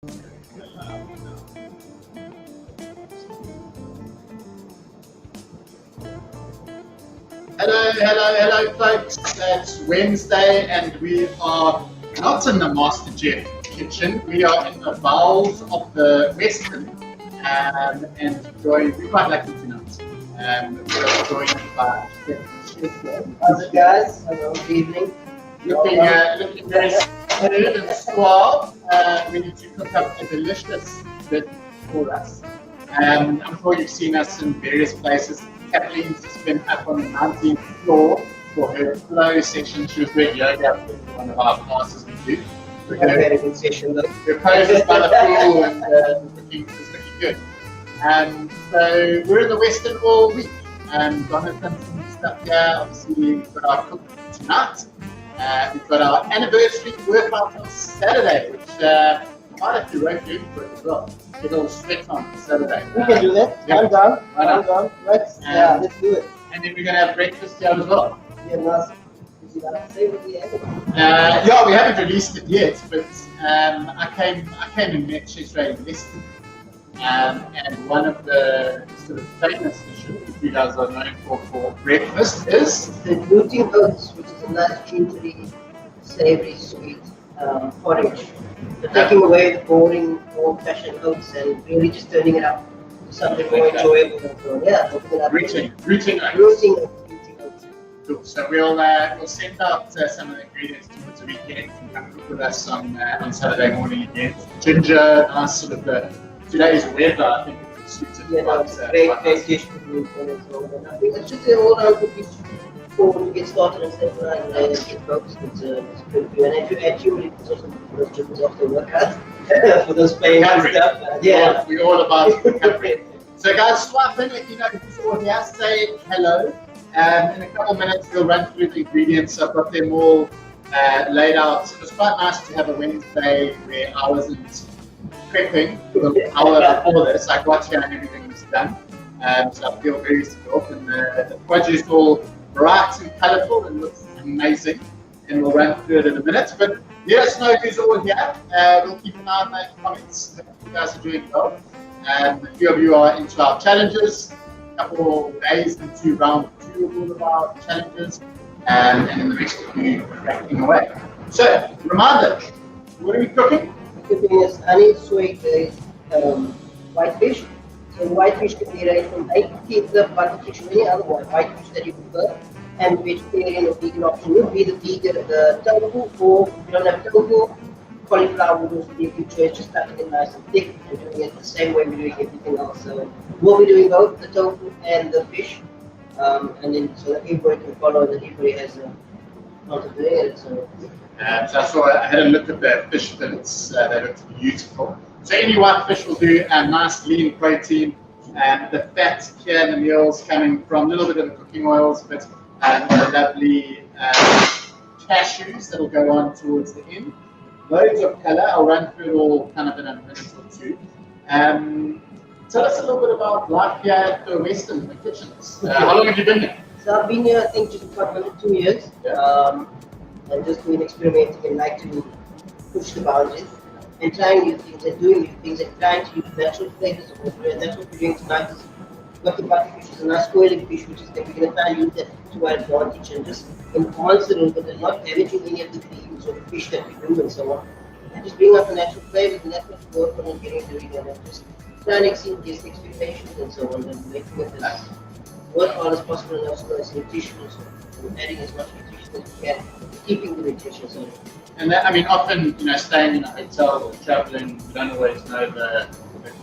Hello, folks. It's Wednesday, and we are not in the Master Chef kitchen. We are in the bowels of the Western, and we're quite lucky tonight. We are joined by Chef Chesray. How's it, guys? Hello, good evening. Looking very smooth and suave. We need to cook up a delicious bit for us. I'm sure you've seen us in various places. Kathleen's just been up on the 19th floor for her flow session. She was doing yoga for one of our classes we do. We had a very good session though. Her poses by the pool and looking good. So we're in the Western all week. Jonathan's some stuff here. Obviously, we've got our cook tonight. We've got our anniversary workout on Saturday, which I might have to rope you in for it as well. Get all sweat on Saturday. We can do that. Yeah. I'm done. Let's do it. And then we're going to have breakfast here as well. Yeah, nice. Did you like to say what we had? Yeah, we haven't released it yet, but I came and met Chesray yesterday. And one of the sort of famous dishes that you guys are known for breakfast is The gluten oats, which is a nice gingery, savory, sweet porridge. So taking away the boring, old-fashioned oats and really just turning it up to something more enjoyable. And so, yeah, opening up. rooting oats. Rooting oats. Cool. So we'll send out some of the ingredients towards the weekend and come cook with us on Saturday morning again. Ginger, nice sort of today's weather, I think it suits it. Yeah, no, it's a great dish for me. And I think it's just an all-round good dish to get started and stuff and get focused. It's good for you. And if you actually it's also for those chickens after workout, for those playing and stuff. Yeah. We're all about recovery. So guys, swipe in, let me know who's all here, say hello. In a couple of minutes, we'll run through the ingredients. I've got them all laid out. It was quite nice to have a Wednesday where I wasn't prepping for the hour before this. I got here and everything was done. So I feel very skilled. And the produce is all bright and colourful and looks amazing. And we'll run through it in a minute. But let us know who's all here. We'll keep an eye on those comments. You guys are doing well. A few of you are into our challenges. A couple of days into round 2 of all of our challenges. And then the rest of you cracking away. So, reminder, what are we cooking? Cooking is honey, soy glazed whitefish. So whitefish can be range from 80 to butterfish or any other whitefish that you prefer. And vegetarian or vegan option would be the tofu, or if you don't have tofu, cauliflower would also be a good choice, just cutting it nice and thick and doing it the same way we're doing everything else. So we'll be doing both the tofu and the fish. And then so that everybody can follow and everybody has a how to do it. So So I had a look at the fish fillets. They looked beautiful. So any white fish will do a nice lean protein. The fat here in the meals coming from a little bit of the cooking oils, but the lovely cashews that will go on towards the end. Loads of colour. I'll run through it all kind of in a minute or two. Tell us a little bit about life here at the Western, in the kitchens. How long have you been here? So I've been here, I think, just about 2 years. Yeah. And just doing experimenting and like to push the boundaries and trying new things and doing new things and trying to use natural flavors of water. And that's what we're doing tonight. Is got the butterfish is a nice coiling fish, which is that we're going to try and use that to our advantage and just enhance it a little bit and not damaging any of the greens or the fish that we do and so on. And just bring out the natural flavors, and that's what we work on and getting doing and just trying to exceed guest expectations and so on, and making it as worthwhile as possible and also as nutritious, and adding as much nutrition as we can, keeping the nutrition. So. And that, I mean, often, staying in a hotel or traveling, you don't always know the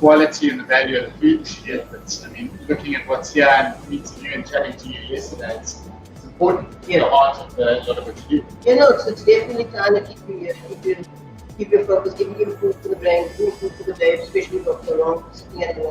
quality and the value of the food you get. But I mean, looking at what's here and meeting you and chatting to you yesterday, it's important. Yeah. The heart of a lot of what you do. Yeah, no, it's definitely trying to keep your focus, giving you food for the brain, giving food for the day, especially for the long sitting at in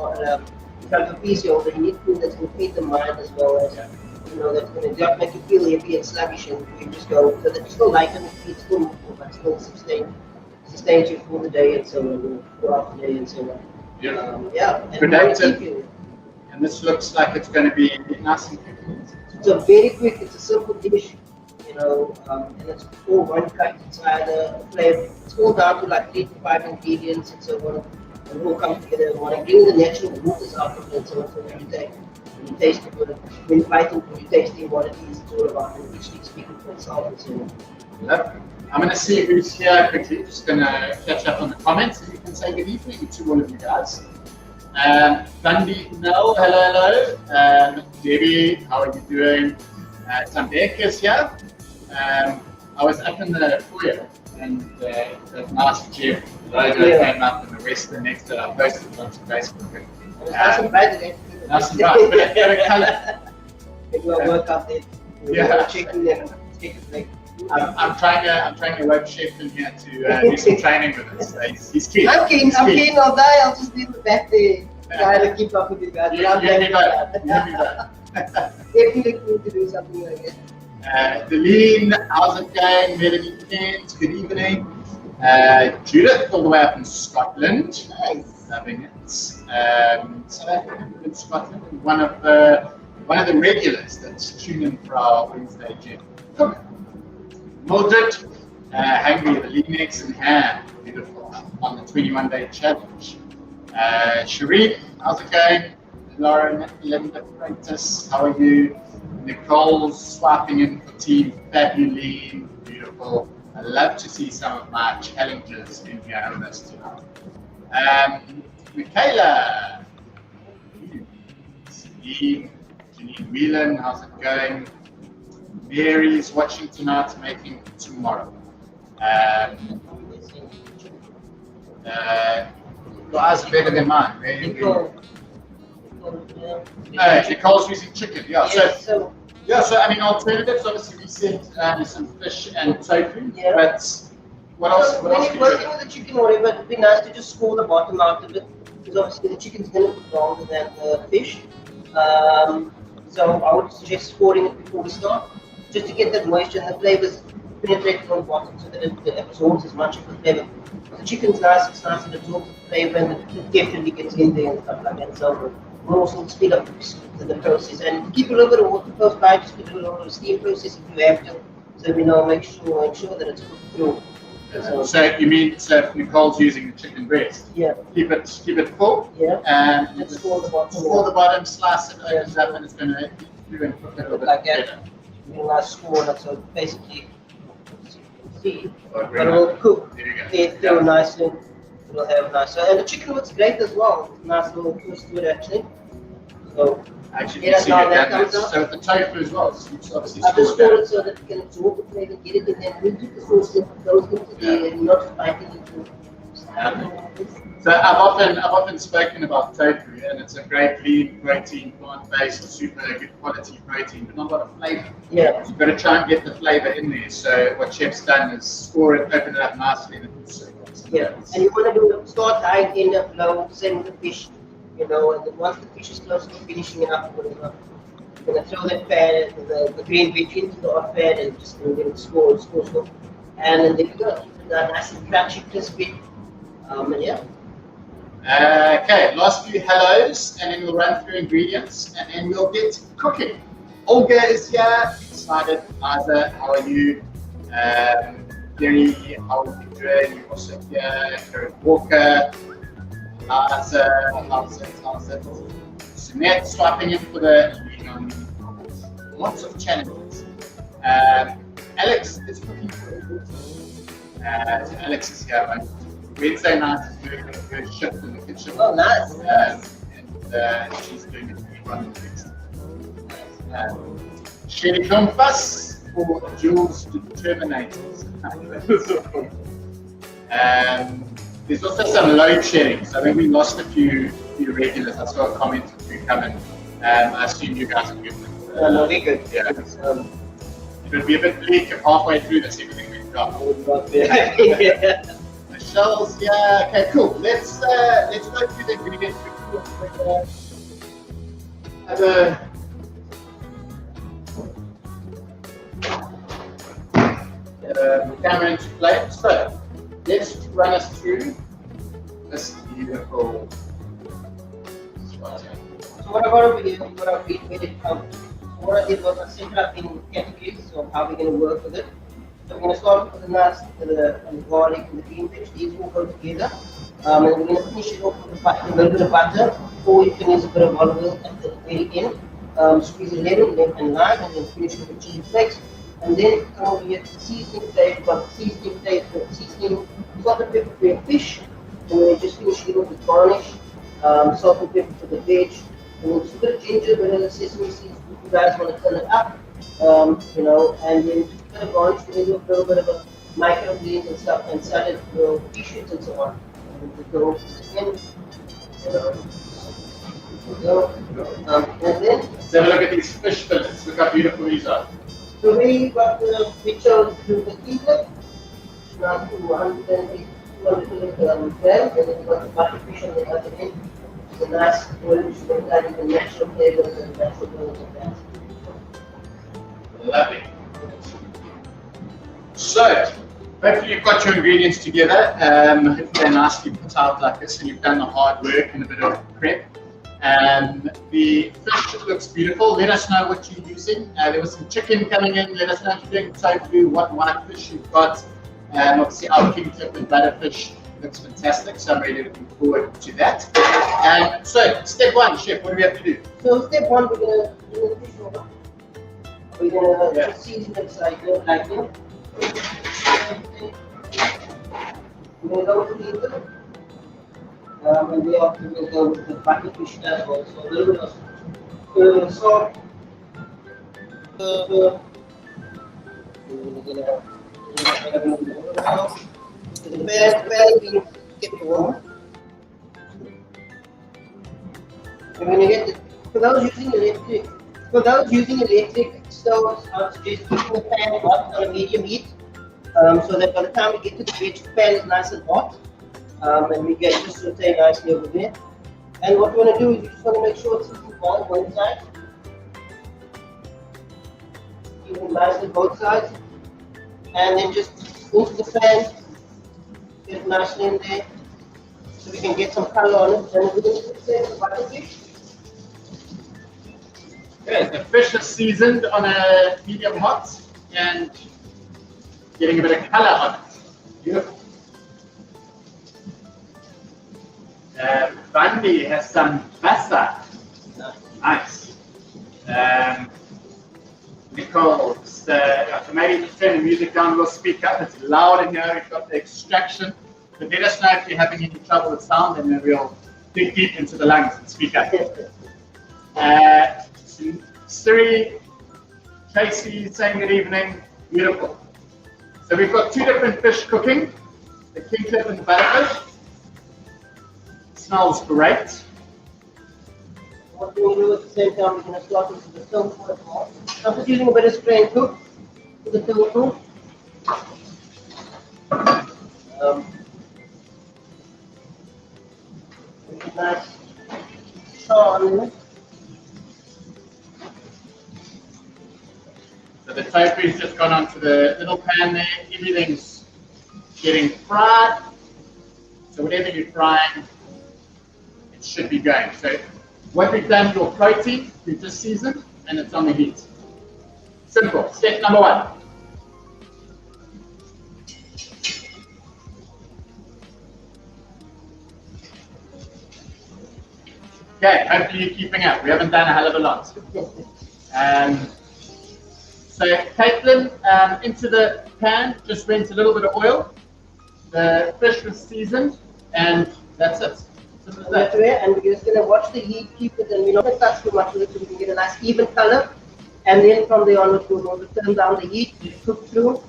front of a PC holder. You need food that's going to feed the mind as well as that's going to make you feel heavy and sluggish, and you just go so that you still like and feed, still move, but still sustains you for the day and so on, throughout the day and so on. Yeah. And productive. And this looks like it's going to be nice and quick. It's a very quick, it's a simple dish. and it's all one cut. It's either a flavor. It's all down to like 3 to 5 ingredients, and so on. And all come together in one. And bring the natural waters out of it. So when you taste it, when you bite it, when you tasting what it is, it's all about it. Each speaking for itself and so on. Yep. I'm going to see who's here quickly. Just going to catch up on the comments. If you can say good evening to all of you guys. Dundee, no, hello. Debbie, how are you doing? Tambek is here. I was up in the foyer and that nice Jeff logo came up in the Western next to I posted it onto Facebook. Nice and bright today. Nice and bright, but it's got a colour. Maybe I'll work out there. Yeah. Checking them. Take a break. I'm trying to rope chef in here to do some training with us. He's keen. I'm keen. I'll die. I'll just leave the back there. Try to keep up with you guys. Definitely keen to do something like that. Delene, how's it going? Melanie Kent, good evening. Judith, all the way up in Scotland. Nice. Loving it. South Africa in Scotland, one of the regulars that's tuning for our Wednesday gym. Cook. Mildred, hungry, the lean eggs and ham, beautiful, on the 21-day challenge. Sharif, how's it going? Lauren, Linda, Freitas, how are you? Nicole's swiping in for team Fabuline, beautiful. I love to see some of my challengers in here with us tonight. Michaela, Janine Whelan, how's it going? Mary's watching tonight, making tomorrow. Your eyes are better than mine. Nicole's using chicken. Yeah. So I mean, alternatives. Obviously, we said some fish and tofu. Yeah. But what else? When you're working with the chicken or whatever, it'd be nice to just score the bottom out of it, because obviously the chicken's going to be longer than the fish. So I would suggest scoring it before we start, just to get that moisture and the flavors penetrated on the bottom, so that it absorbs as much of the flavor. The chicken's nice, it's nice, it absorbs the flavor, and it definitely gets in there and stuff like that. So we'll also speed up the process and keep a little bit of water close by, just do a little bit of steam process if you have to, so we know, make sure that it's cooked through. So you mean, so if Nicole's using the chicken breast, yeah, keep it full, yeah, and just score the bottom, slice it, opens up, and it's going to do and cook it a little bit like better. A nice score, so basically, as you can see, but it will cook it through nicely. It will have nice, and the chicken looks great as well. Nice little twist to it actually. So actually, you see that comes out. So the tofu as well. So obviously I just store it so that you can absorb the flavor, get it in there, and we the sauce that goes into there, and not biting into. So I've often spoken about tofu, and it's a great lean protein, plant-based, super good quality protein, but not a lot of flavor. Yeah. So you've got to try and get the flavor in there. So what Chef's done is score it, open it up nicely, and it's yeah. And you want to start high, end up low, same with the fish, and then once the fish is close to finishing it up, you're gonna throw that pan, the green veg into the hot pan, and just get it score, and then there you go. Nice and crunchy, crispy. And yeah. Okay, last few hellos, and then we'll run through ingredients, and then we'll get cooking. Olga is here, excited. Isa, how are you? Gary, how are you doing? You're also here. Karen Walker. How's it? Sunette swiping in for the lots of challenges. Alex is cooking for the Alex is here. Right? Wednesday night is doing a good shift in the kitchen. Oh, nice. And she's doing it really well next. Sherry Compass for Jules Determinators. There's also some load shedding. So when we lost a few regulars, I saw a comment through coming. I assume you guys are good. No, we're good. Yeah. It would be a bit bleak if halfway through this everything we've got. Michelle's, yeah, okay, cool. Let's go through the ingredients quickly. Have a camera into play. So let's run us through this beautiful. So what about over here? What are we made it out? what I did was I set it up in categories of how we're going to work with it. So we're going to start with the nuts, the garlic, and the green veg. These all go together. And we're going to finish it off with a little bit of butter, or you can use a bit of olive oil at the very end. Squeeze a lemon and lime, and then finish with the chili flakes. And then come over here to the seasoning stage. We've got the seasoning stage for the seasoning, salt and pepper for your fish. And then we just finish it off with garnish, salt and pepper for the veg. And then just a bit of ginger, a bit of sesame seeds if you guys want to turn it up. You know, and then just a bit of garnish, and then do a little bit of a microgreens and stuff, and salad, you know, fish and so on. And we go in, you know. And then let's have a look at these fish fillets. Look how beautiful these are. so we got the picture to the keylet, now to 180, 200 grams, and then we got the butterfish on the other end. It's a nice orange, with adding the natural flavors and natural colors of that. Lovely. So, hopefully you've got your ingredients together. Hopefully they're nicely put out like this, and you've done the hard work and a bit of prep. The fish looks beautiful. Let us know what you're using. There was some chicken coming in. Let us know if you're doing tofu, what white fish you've got. Obviously our king tip and butterfish looks fantastic, so I'm really looking forward to that. So step one, chef, what do we have to do? So step one, we're going to do the fish over. We're going to season it lightly. We're going to go with the liver. And we also will go with the butterfish as well. So a little bit of salt. The pan being kept warm. We're going to get the, for those using electric stoves, I would suggest keeping the pan hot on a medium heat, so that by the time we get to the veg, the pan is nice and hot. And we get just saute nicely over there. And what we want to do is you just want to make sure it's seasoned well on one side. Season nicely both sides. And then just into the pan, get it nicely in there, so we can get some color on it. And we're going to put the butterfish. Okay, the fish is seasoned on a medium hot and getting a bit of color on it. Beautiful. Bundy has some basa. Nice. Nicole, maybe turn the music down, we'll speak up. It's loud in here, we've got the extraction. But let us know if you're having any trouble with sound, and then we'll dig deep into the lungs and speak up. Siri, Tracy saying good evening. Beautiful. So we've got two different fish cooking, the king clip and the butterfish. Smells great. What we'll do at the same time, we're going to start with the tofu as well. I'm just using a bit of spray and cook for the tofu. Nice char on it. So the tofu's just gone onto the little pan there. Everything's getting fried. So whatever you're frying, it should be going. So what we've done, your protein, we've just seasoned, and it's on the heat. Simple. Step number one. Okay, hopefully you're keeping up. We haven't done a hell of a lot. So Caitlin, into the pan, just rinse a little bit of oil. The fish was seasoned, and that's it. And we're just going to watch the heat, keep it, and we're not going to touch too much of it so we can get a nice even color. And then from there onwards, we'll want to turn down the heat, cook through,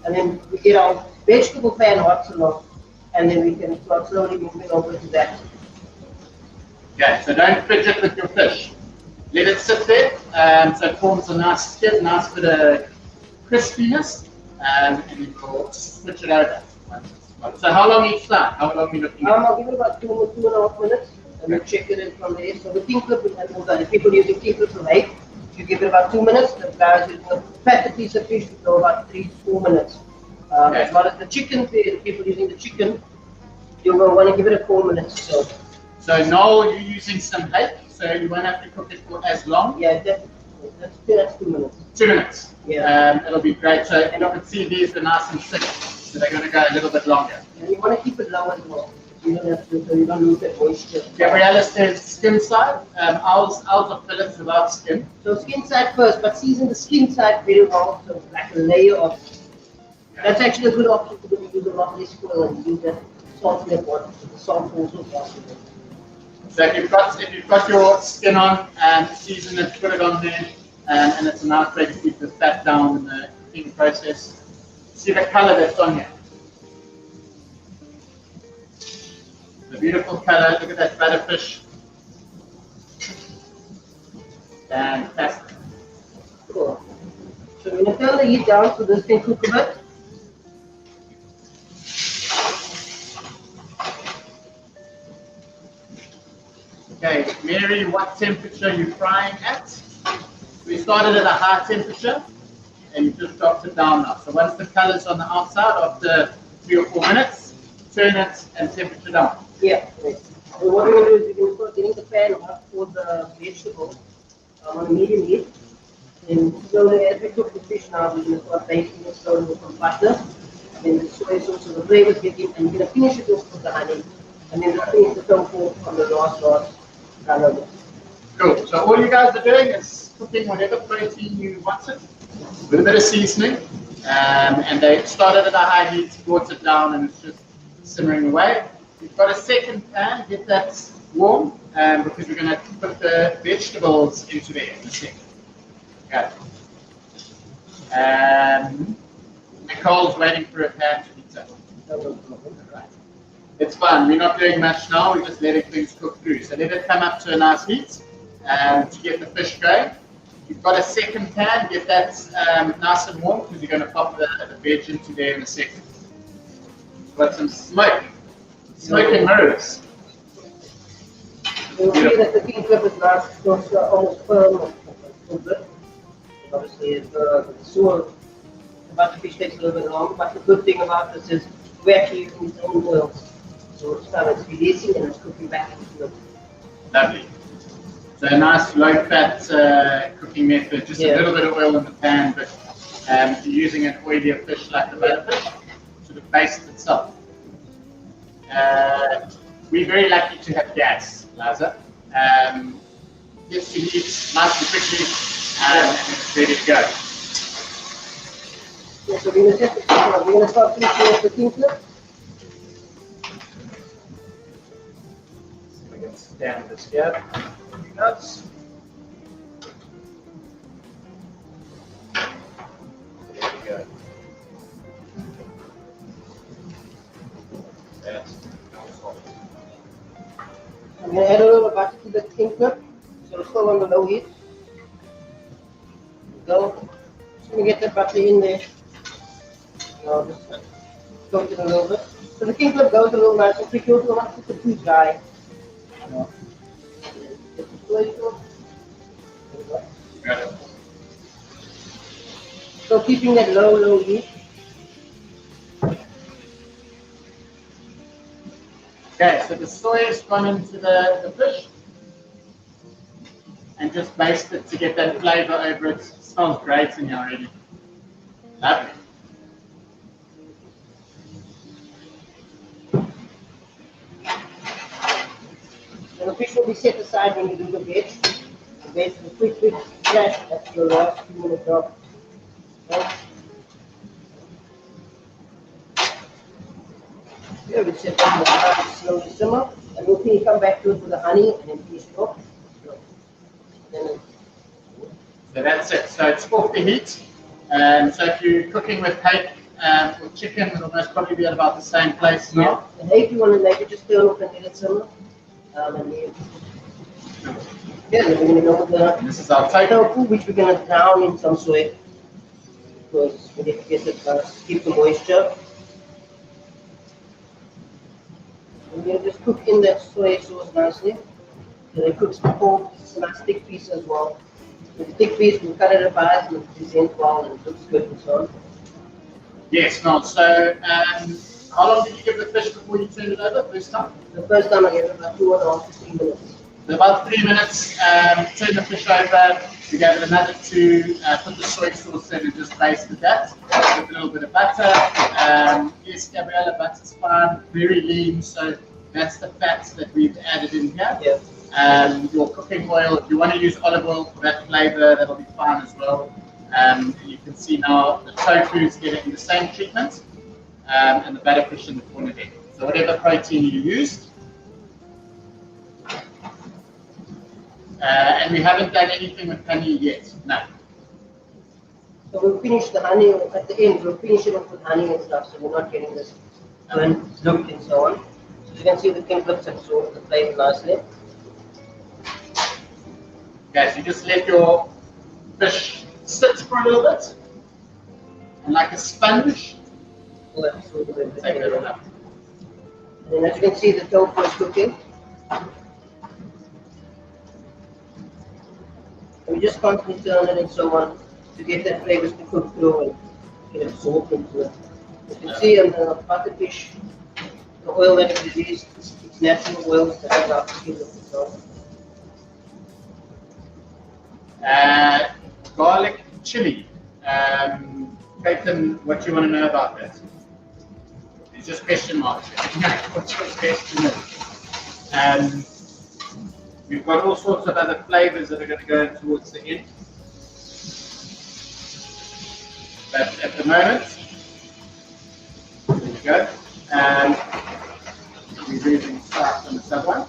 and then we get our vegetable pan hot so long, and then we can start slowly moving over to that. Okay, so don't fidget with your fish. Let it sit there, so it forms a nice skin, nice bit of crispiness, and then we'll switch it over. So how long each time? How long are you looking at? I'll give it about 2.5 minutes, and we'll check it in from there. So the king clip we have all done. If people using king clip from 8, you give it about 2 minutes. The guys using a fatter piece of fish, will go about 3 to 4 minutes. Okay. As well as the chicken, the people using the chicken, you'll want to give it a 4 minutes. So Noel, you're using some hake, so you won't have to cook it for as long. yeah, That's 2 minutes. 2 minutes. Yeah. It'll be great. So you can see these are nice and thick, so they're going to go a little bit longer. And you want to keep it low as well. You don't have to, so you don't lose that moisture. Gabriella says skin side. Ours are fillets without skin. So skin side first, but season the skin side very well. So like a layer of. That's actually a good option because we use a lot less oil and use that salt in the bottom. So the salt also possible. So if you've got your skin on, season it, put it on there, and it's a nice way to keep the fat down in the cooking process. See the color that's on here. The beautiful color. Look at that butterfish. Fantastic. Cool. So we're going to turn the heat down so this can cook a bit. Okay, Mary, what temperature are you frying at? We started at a high temperature and you just dropped it down now. So once the color's on the outside, after 3 or 4 minutes, turn it and temperature down. Yeah, right. So what we're going to do is we're going to start getting the pan hot for the vegetables on a medium heat. And slowly, as we cook the fish now, we're going to start basting it slowly with some butter. And the soy sauce, so the flavors get in, and we're going to finish it off with the honey. And then we'll finish the tofu on the last. Cool. So all you guys are doing is cooking whatever protein you wanted with a bit of seasoning. And they started at a high heat, brought it down, and it's just simmering away. We've got a second pan, get that warm, because we're going to put the vegetables into there in a second. Okay. Nicole's waiting for a pan to heat up. Right. It's fun. We're not doing much now. We're just letting things cook through. So let it come up to a nice heat to get the fish going. You've got a second pan. Get that nice and warm because you're going to pop the veg into there in a second. Got some smoke. Smoke and mirrors. You'll see that the king clip is nice, it's almost firm a little bit. Obviously, the sewer, the butterfish takes a little bit long, but the good thing about this is we're actually using its own oil. So it's releasing and it's cooking back into it. Lovely. So a nice low-fat cooking method, just a little bit of oil in the pan, but if you're using an oilier fish like the butterfish, sort of bastes itself. We're very lucky to have gas, Liza. Gets to heat nice and quickly, and it's ready to go. Yeah, so we're going to start finishing off the king clip. We can stand this here. Nuts. There we go. That's I'm going to add a little butter to the king clip, so it's still on the low heat. Go. Just going to get the butter in there. I'll just coat it a little bit. So the king clip goes a little nice and quick. You don't want to keep it too dry. So keeping that low heat. Okay, so the soy has gone into the fish and just baste it to get that flavor over it. It smells great in here already. Lovely. And the fish will be set aside when you do the veg. The veg is a quick flash. That's your last 2-minute job. Okay. Here we set them aside, slowly simmer, and we'll come back to it with the honey and then finish it off. So that's it. So it's off the heat. So if you're cooking with hake or chicken, it'll most probably be at about the same place now. And if you want to make it, just turn off and let it simmer. And then we're going to go with the This is our tofu, which we're going to drown in some soy. Because we need to get it, keep the moisture. And we'll just cook in that soy sauce nicely. And then cook some pork, it's a nice thick piece as well. With the thick piece, we'll cut it apart and present well and it looks good and so on. Yes, no. So how long did you give the fish before you turned it over first time? The first time I gave it about 2.5 to 3 minutes. About 3 minutes, turn the fish over, We gave it another 2, put the soy sauce in and just basted that with a little bit of butter. Yes, Gabriella, butter's fine, very lean, so that's the fats that we've added in here. Yeah. Your cooking oil, if you want to use olive oil for that flavor, that'll be fine as well. You can see now the tofu is getting the same treatment, and the butterfish in the corner there. So whatever protein you used. And we haven't done anything with honey yet, no. So we'll finish the honey at the end, we'll finish it off with honey and stuff, so we're not getting this burnt look and so on. So you can see the pink lips absorb the flavor nicely. Okay, so you just let your fish sit for a little bit, and like a sponge, take it all up. And then as you can see, the tofu is cooking. And we just constantly turn it and so on to get that flavors to cook through and get absorbed into it. As you can see on the butterfish, the oil that it released, it's natural oils that have our skin and so on. Garlic chili. Clayton, what do you want to know about that? It's just question marks. What's your question? We've got all sorts of other flavors that are going to go towards the end. But at the moment, there we go. We're using sauce on the sub one.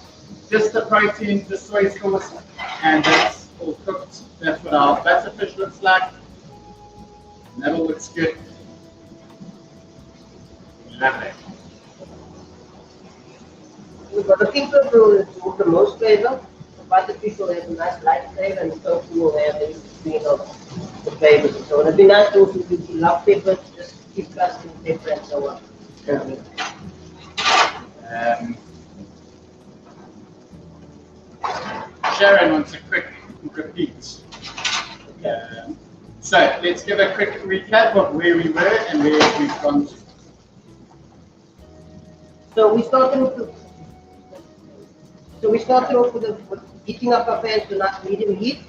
Just the protein, the soy sauce, and that's all cooked. That's what our butterfish looks like. And that all looks good. Lovely. But the pink lips will absorb the most flavor. The butterfish will have a nice light flavor, and the tofu will have the between of the flavors and so on. It'd be nice also if you love pepper to just keep casting pepper and so on. Sharon wants a quick repeat. So let's give a quick recap of where we were and where we've gone to. So we started off with heating up our pan to not medium heat,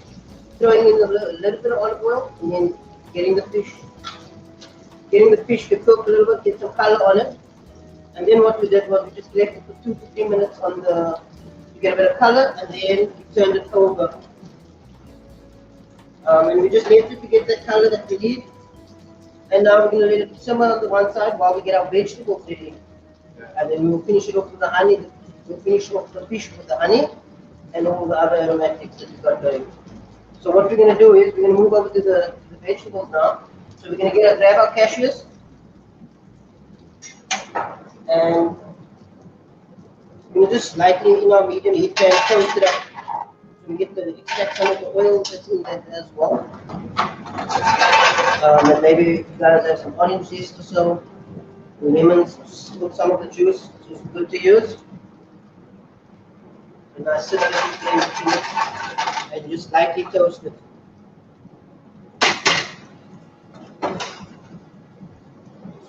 throwing in a little bit of olive oil, and then getting the fish to cook a little bit, get some color on it. And then what we did was we just left it for 2 to 3 minutes to get a bit of color, and then we turned it over. And we just left it to get that color that we need. And now we're going to let it simmer on the one side while we get our vegetables ready. And then we'll finish it off with the honey. We'll finish off the fish with the honey and all the other aromatics that we've got going. So what we're going to do is we're going to move over to the vegetables now. So we're going to grab our cashews and we're going to just lightly in our medium heat pan toast it up. So we get the extract some of the oil that's in that as well. And maybe you guys have some onion zest or so, lemons, put some of the juice, which is good to use. And I sit it between it and just lightly toast it.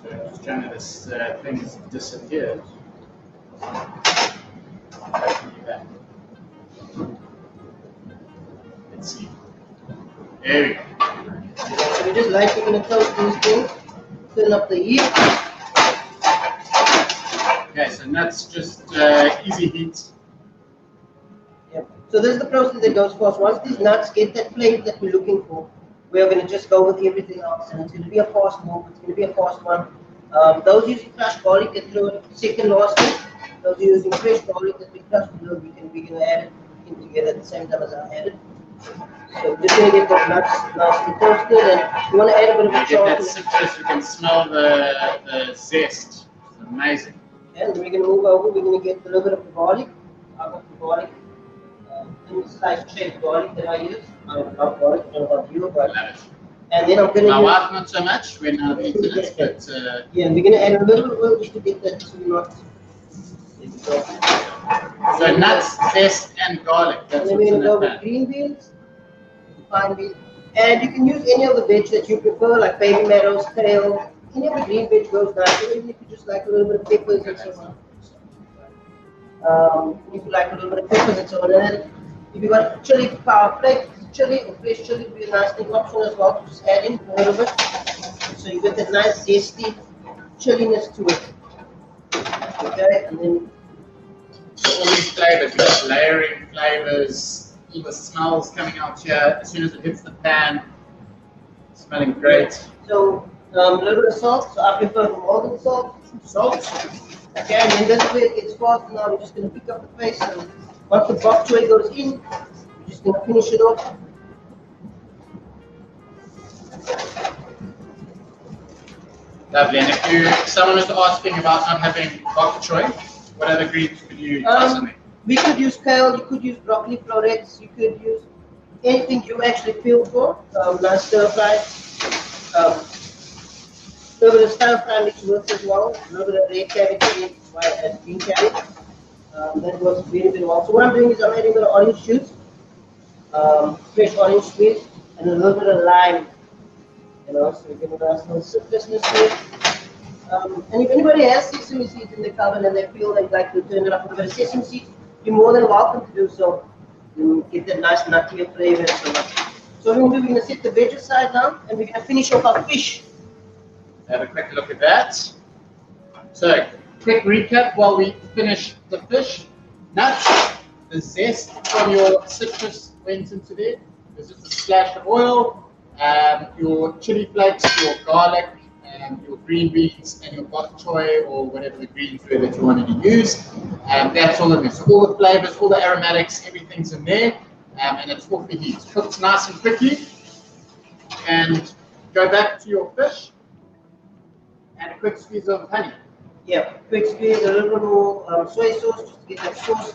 So just trying to this thing's disappeared. Let's see. There we go. So we're just lightly going to toast these things, turn up the heat. Okay, so nuts just easy heat. Yep. So this is the process that goes fast. Once these nuts get that flavor that we're looking for, we are going to just go with everything else, and it's going to be a fast move. It's going to be a fast one. Those using crushed garlic can throw it second last thing. Those using fresh garlic that we crushed, we're going to add it in together at the same time as I added. So we're just going to get those nuts nicely toasted, and you want to add a bit of a get that citrus, you can smell the zest. It's amazing. And then we're going to move over, we're going to get a little bit of the garlic. I've got the garlic, thin sliced shaved garlic that I use. I love garlic, I don't know about you, but. And then I'm going to my wife not so much when I've eaten it, but. Yeah, and we're going to add a little bit of oil just to get that two nuts. So nuts, zest, and garlic. That's and then we're going to go with green beans, fine beans. And you can use any of the veg that you prefer, like baby marrows, kale. Any of the green veg goes nice, even if you just like a little bit of peppers and so on. If you like a little bit of peppers and so on. And then if you got chili power flakes, chili or fresh chili would be a nice thing option as well to just add in a little bit. So you get that nice zesty chilliness to it. Okay, and then all these flavors, just layering flavors, all the smells coming out here as soon as it hits the pan, smelling great. so a little bit of salt. So I prefer more than salt. Salt. Okay, and then this way it gets fast. Now we're just going to pick up the paste. So once the bok choy goes in, we're just going to finish it off. Lovely. And if someone is asking about not having bok choy, what other greens could you use? We could use kale, you could use broccoli florets, you could use anything you actually feel for. Nice stir fry. A little bit of stir fry mixed works as well. A little bit of red cabbage and green cabbage. That works very, very well. So what I'm doing is I'm adding a bit of orange juice, fresh orange squeeze, and a little bit of lime. You know, so we're going to add some citrusness to it. And if anybody has sesame seeds in the cupboard and they feel they'd like to turn it up with a bit of sesame seeds, you're more than welcome to do so. You get that nice nutty flavor and so much. So what we're going to set the veg aside now, and we're going to finish off our fish. Have a quick look at that. So, quick recap while we finish the fish. Nuts, the zest from your citrus went into there. There's just a splash of oil, your chili flakes, your garlic, your green beans, and your bok choy, or whatever the greens were that you wanted to use. That's all in there. So all the flavors, all the aromatics, everything's in there, and it's off the heat. Cooked nice and quickly. And go back to your fish, and a quick squeeze of honey. Yeah, quick squeeze, a little bit more soy sauce, just to get that sauce.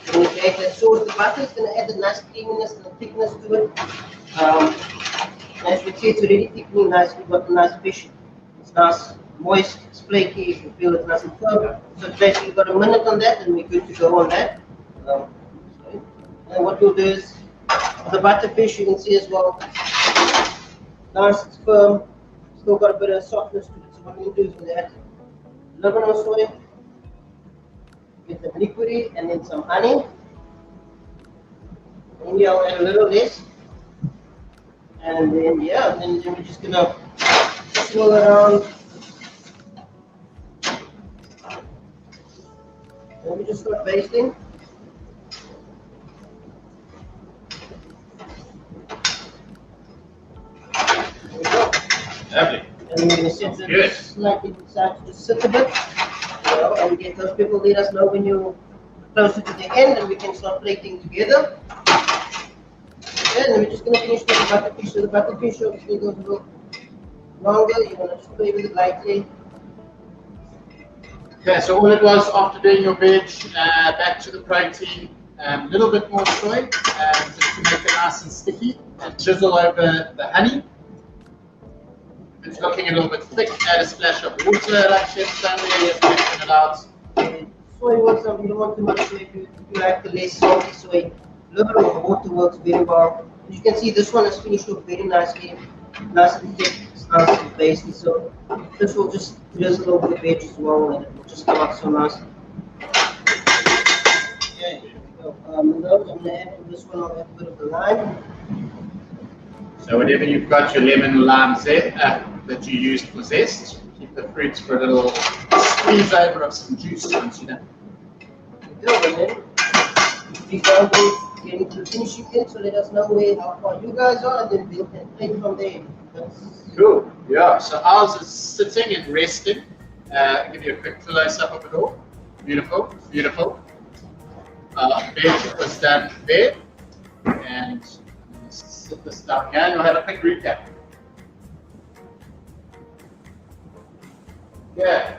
And when you add that sauce, the butter is going to add a nice creaminess and a thickness to it. As you can see, it's already thickening nice. We've got the nice fish. It's nice, moist, it's flaky, you can feel it's nice and firm. So it's basically got a minute on that, and we're good to go on that. And what we'll do is, the butterfish, you can see as well, nice, it's firm, still got a bit of softness to it. So what we'll do is we'll add a little bit of soy, get the liquidy, and then some honey. Maybe I'll add a little less. And then, yeah, then we're just going to swirl around. And we just start basting. There we go. Lovely. And we're going to set it slightly aside to just sit a bit. And get those people, let us know when you're closer to the end, and we can start plating together. Okay, and then we're just going to finish with the butterfish. So the butterfish obviously goes a little longer. You want to just play with it lightly. Okay, so all it was after doing your veg, back to the protein, a little bit more soy, just to make it nice and sticky, and drizzle over the honey. If it's looking a little bit thick, add a splash of water, like Chef's done there, you have to thin it out. Soy works out, you don't want too much soy. If you like the less salty soy, a little bit of water works very well. As you can see, this one is finished off very nicely, nice and thick, it's nice and pasty. So this will just drizzle over the veg as well, and it will just come out so nice. Okay, so I'm going to add to this one, I'll add a bit of the lime. So whenever you've got your lemon or lime that you used for zest, keep the fruits for a little squeeze over of some juice once you're done. There we go, and then we go getting to the finishing end, so let us know how far you guys are, and then we'll take from there. Cool, yeah, so ours is sitting and resting. I'll give you a quick close up of it all. Beautiful, beautiful. Veg was done there, and sit this down here and we'll have a quick recap. Yeah.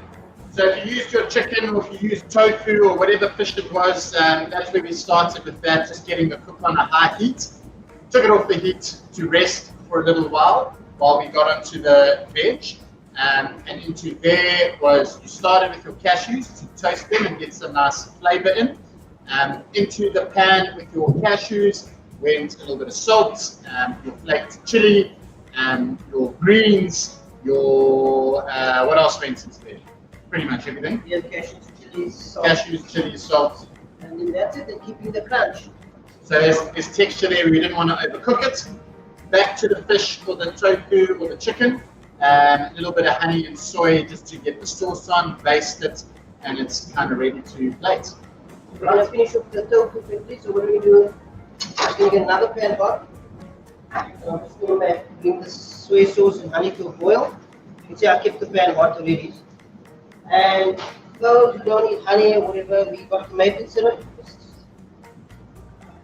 So if you used your chicken or if you used tofu or whatever fish it was, that's where we started with that, just getting the cook on a high heat. Took it off the heat to rest for a little while we got onto the veg. And into there was, you started with your cashews to toast them and get some nice flavor in. Into the pan with your cashews went a little bit of salt, your flaked chili, your greens, your, what else went into there? Pretty much everything. Yeah, cashews, chilies, salt. Cashews, chili, salt. And then that's it, and keeping the crunch. So there's texture there. We didn't want to overcook it. Back to the fish or the tofu or the chicken. A little bit of honey and soy just to get the sauce on, baste it, and it's kind of ready to plate. We're going to finish off the tofu quickly. So what are we doing? I'm going to get another pan hot. I'm just going to bring the soy sauce and honey to a boil. You can see I kept the pan hot already. And those who don't eat honey or whatever, we got maple syrup,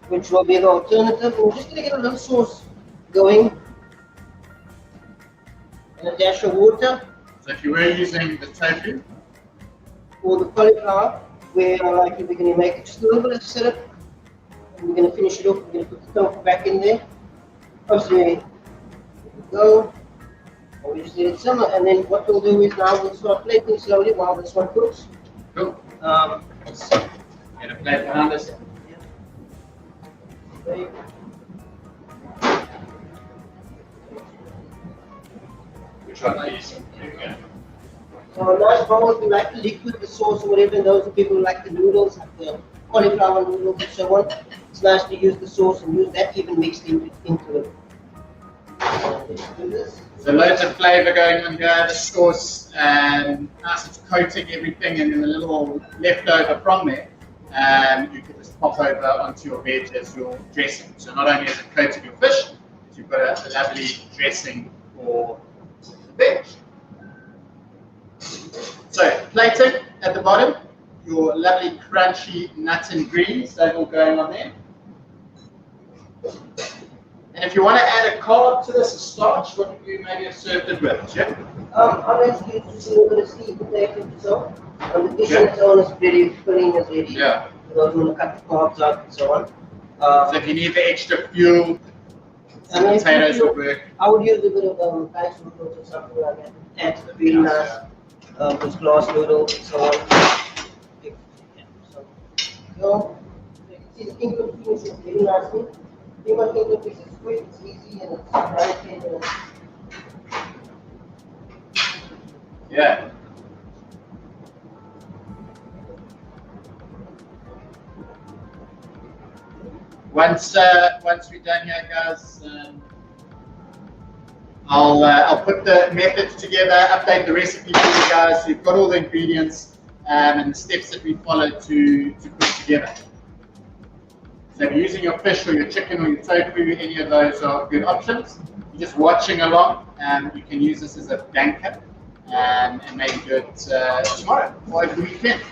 which will be the alternative. We're just going to get a little sauce going. And a dash of water. So if you were using the tofu or the cauliflower, we're going to make just a little bit of syrup. And we're going to finish it off. We're going to put the tofu back in there. Obviously, there we go. And we just let it simmer. And then what we'll do is now we'll start plating slowly while this one cooks. Cool. Get a plate behind us. Yeah. Which one are you using? So a nice bowl, if you like to liquid the sauce or whatever, and those are people who like the noodles, like the cauliflower noodles and so on. It's nice to use the sauce and use that even mixed into it. So loads of flavour going on here, the sauce, nice it's coating everything, and then the little leftover from there, you can just pop over onto your veg as your dressing. So not only is it coating your fish, but you've got a lovely dressing for the veg. So plating at the bottom, your lovely crunchy nuts and greens, those all going on there. And if you want to add a carb to this, a starch, what would you maybe have served it with, Jim? I'm actually just a little bit of sweet potato and so on. The dish on its own is pretty filling as ready. Yeah. You don't want to cut the carbs out and so on. So if you need the extra fuel, and potatoes would work. I would use a bit of rice noodles or something like that. Add really nice. Those glass noodles and so on. Yeah, so you can see the England finishes very nicely. England fish is quick, it's easy, and it's right in. Yeah. Once we're done here, guys, I'll put the methods together, update the recipe for you guys. So you've got all the ingredients and the steps that we follow to put together. So if you're using your fish or your chicken or your tofu, any of those are good options. You're just watching along, you can use this as a banker and maybe do it tomorrow or over the weekend.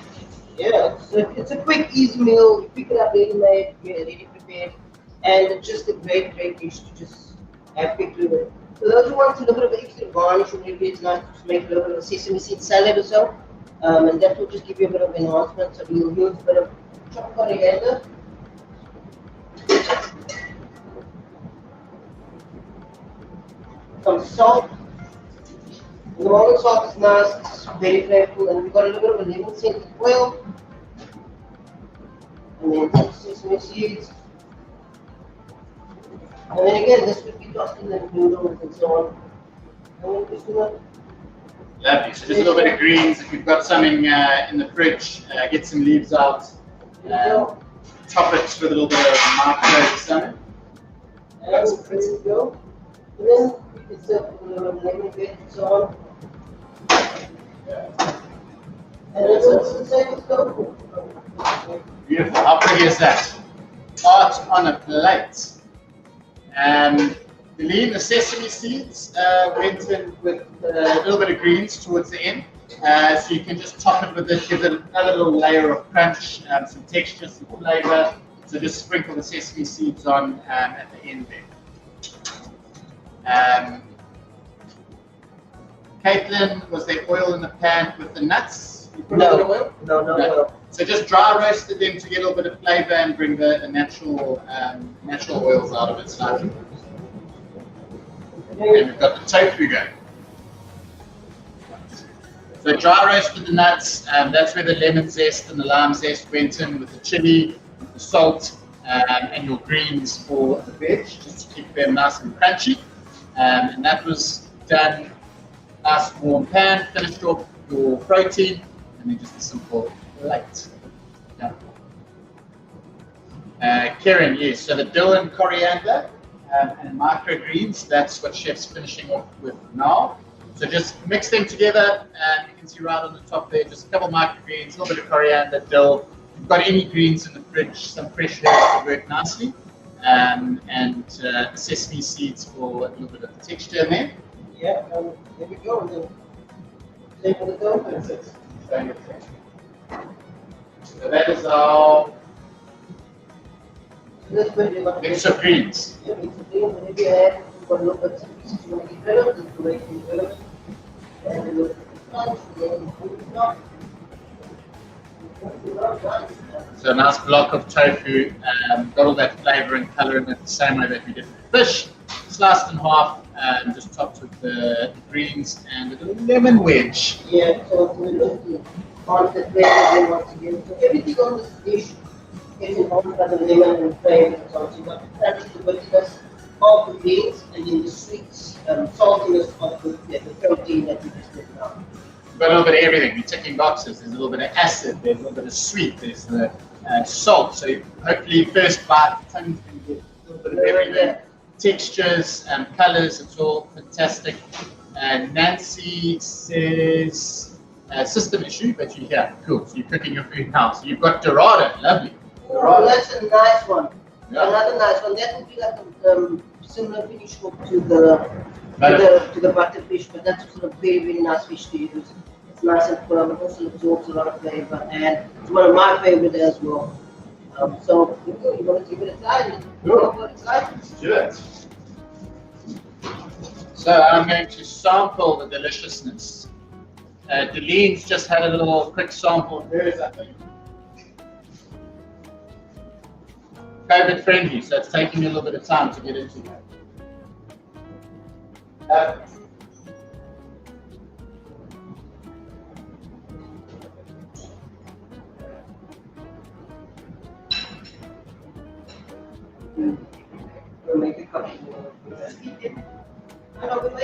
Yeah, it's a quick, easy meal. You pick it up ready-made, ready prepared, and it's just a great dish to just have quickly with. So those who want a little bit of extra garnish, or maybe it's nice to make a little bit of sesame seed salad or so, and that will just give you a bit of enhancement. So we'll use a bit of chopped coriander. Some salt. The moment salt is nice, it's very flavorful, and we've got a little bit of a lemon scented oil. And then some sesame seeds. And then again, this would be tossed in the noodles and so on. And then just Lovely. So just a little bit of greens. If you've got something in the fridge, get some leaves out. Top it with a little bit of microwave salmon. And there you go. And then you can serve a little bit of lemon bit and so on. And then it's the same as tofu. Beautiful. How pretty is that? Art on a plate. The sesame seeds went in with a little bit of greens towards the end. So you can just top it with this, give it another little layer of crunch, some texture, some flavor. So just sprinkle the sesame seeds on at the end there. Caitlin, was there oil in the pan with the nuts? You put a little oil? No oil. So just dry roasted them to get a little bit of flavor and bring the natural oils out of it slightly. And we've got the tofu going. So dry roasted the nuts, that's where the lemon zest and the lime zest went in with the chili, with the salt, and your greens for the veg, just to keep them nice and crunchy. And that was done, nice warm pan, finished off your protein, and then just a simple plate. Yeah. Karen, yes. So the dill and coriander and microgreens, that's what chef's finishing off with now. So just mix them together, and you can see right on the top there, just a couple microgreens, a little bit of coriander, dill. If you've got any greens in the fridge, some fresh herbs to work nicely, and sesame seeds for a little bit of texture in there. Yeah, there we go. And then take the dough. That's it. So that is our mix of greens. Yeah, mix of greens. Maybe you add a little bit of pieces you want to get rid of, just to make things relevant. And a little bit of crunch, and then put it up. So a nice block of tofu, got all that flavour and colour in it the same way that we did with fish, sliced in half, just topped with the greens and a little lemon wedge. Yeah, so we look on the flavor once again. So everything on this dish is enhanced by the lemon and flavour and so on. So you've got the crunch, the bitterness of the greens, and then the sweet saltiness of the protein that we just did now. Got a little bit of everything. You're ticking boxes. There's a little bit of acid. There's a little bit of sweet. There's the salt. So hopefully, first bite, the tongue's going to get a little bit of everything. Textures and colours. It's all fantastic. And Nancy says system issue, but you're here. Cool. So you're cooking your food now. So you've got Dorado. Lovely. Oh, that's a nice one. Yeah. Another nice one. That would be like a similar finish hook to the butterfish, but that's sort of very, very nice fish to use. It's nice and firm, it also absorbs a lot of flavor, and it's one of my favorite as well. So you want to give it a try? Let's do it. So I'm going to sample the deliciousness. Delene's just had a little quick sample of hers, I think. COVID friendly, so it's taking me a little bit of time to get into that.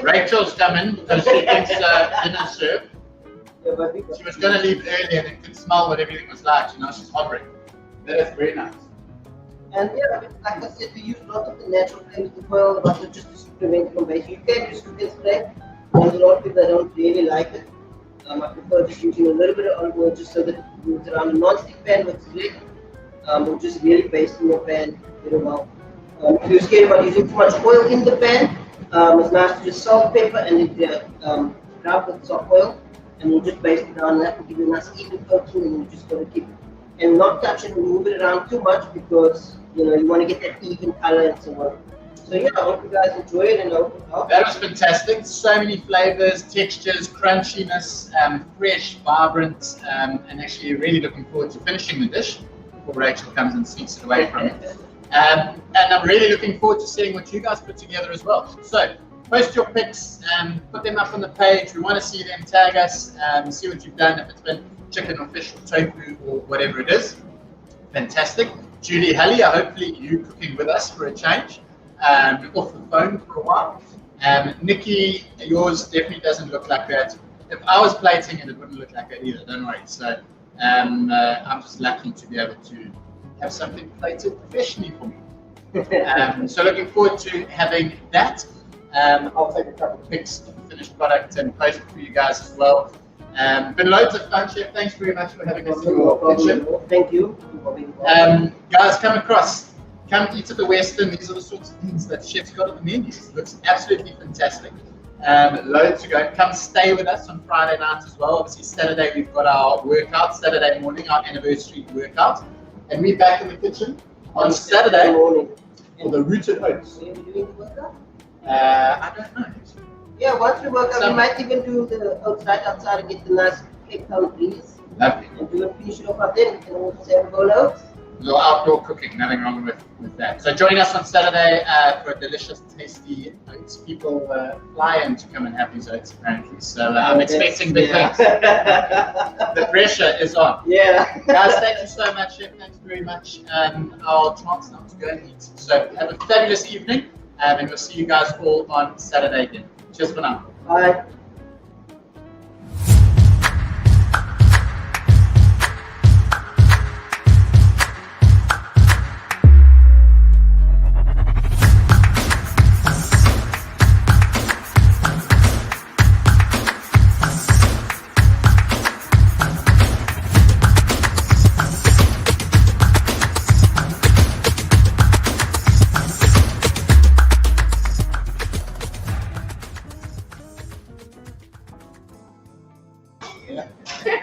Rachel's coming because she thinks dinner's served. She was going to leave early and it could smell what everything was like. You know, she's hovering. That is very nice. And yeah, I mean, like I said, we use lots of the natural flavors of oil, the butter, just to supplement it from base. You can use cook and spray. There's a lot of people that don't really like it. I prefer just using a little bit of olive oil just so that it moves around. A non-stick pan works great. Or just really baste in your pan very well. If you're scared about using too much oil in the pan, it's nice to just salt, pepper, and then grab with soft oil, and we'll just baste it down, and that will give you a nice even coating, and you just got to keep it. And not touch it and move it around too much because you want to get that even color and so on. So yeah, I hope you guys enjoy it and open up. That was fantastic. So many flavors, textures, crunchiness, fresh, vibrant, and actually really looking forward to finishing the dish before Rachel comes and sneaks it away from me. And I'm really looking forward to seeing what you guys put together as well. So post your pics, put them up on the page. We want to see them, tag us, see what you've done, if it's been chicken or fish or tofu or whatever it is. Fantastic. Julie Hully, hopefully you cooking with us for a change. Off the phone for a while. Nikki, yours definitely doesn't look like that. If I was plating it, it wouldn't look like that either, don't worry. So I'm just lucky to be able to have something plated professionally for me. So looking forward to having that. I'll take a couple of pics of the finished product and post it for you guys as well. Been loads of fun, Chef. Thanks very much for having us in your kitchen. Thank you. Guys, come across. Come eat at the Western. These are the sorts of things that Chef's got on the menus. It looks absolutely fantastic. Loads to go. Come stay with us on Friday night as well. Obviously, Saturday we've got our workout. Saturday morning, our anniversary workout. And we're back in the kitchen on Saturday morning. For the rooted oats. Are you doing the workout? I don't know. Yeah, once we work out, we might even do the outside and get the nice Cape Town breeze. Lovely. And do it, finish it off up there. We can also have a bowl out. A little outdoor cooking, nothing wrong with that. So join us on Saturday for a delicious, tasty oats. People fly in to come and have these oats apparently. So I'm expecting big things. The pressure is on. Yeah. Guys, thank you so much, Chef. Thanks very much. I'll chance now to go and eat. So have a fabulous evening, and we'll see you guys all on Saturday again. Cheers for now. Bye. Yeah.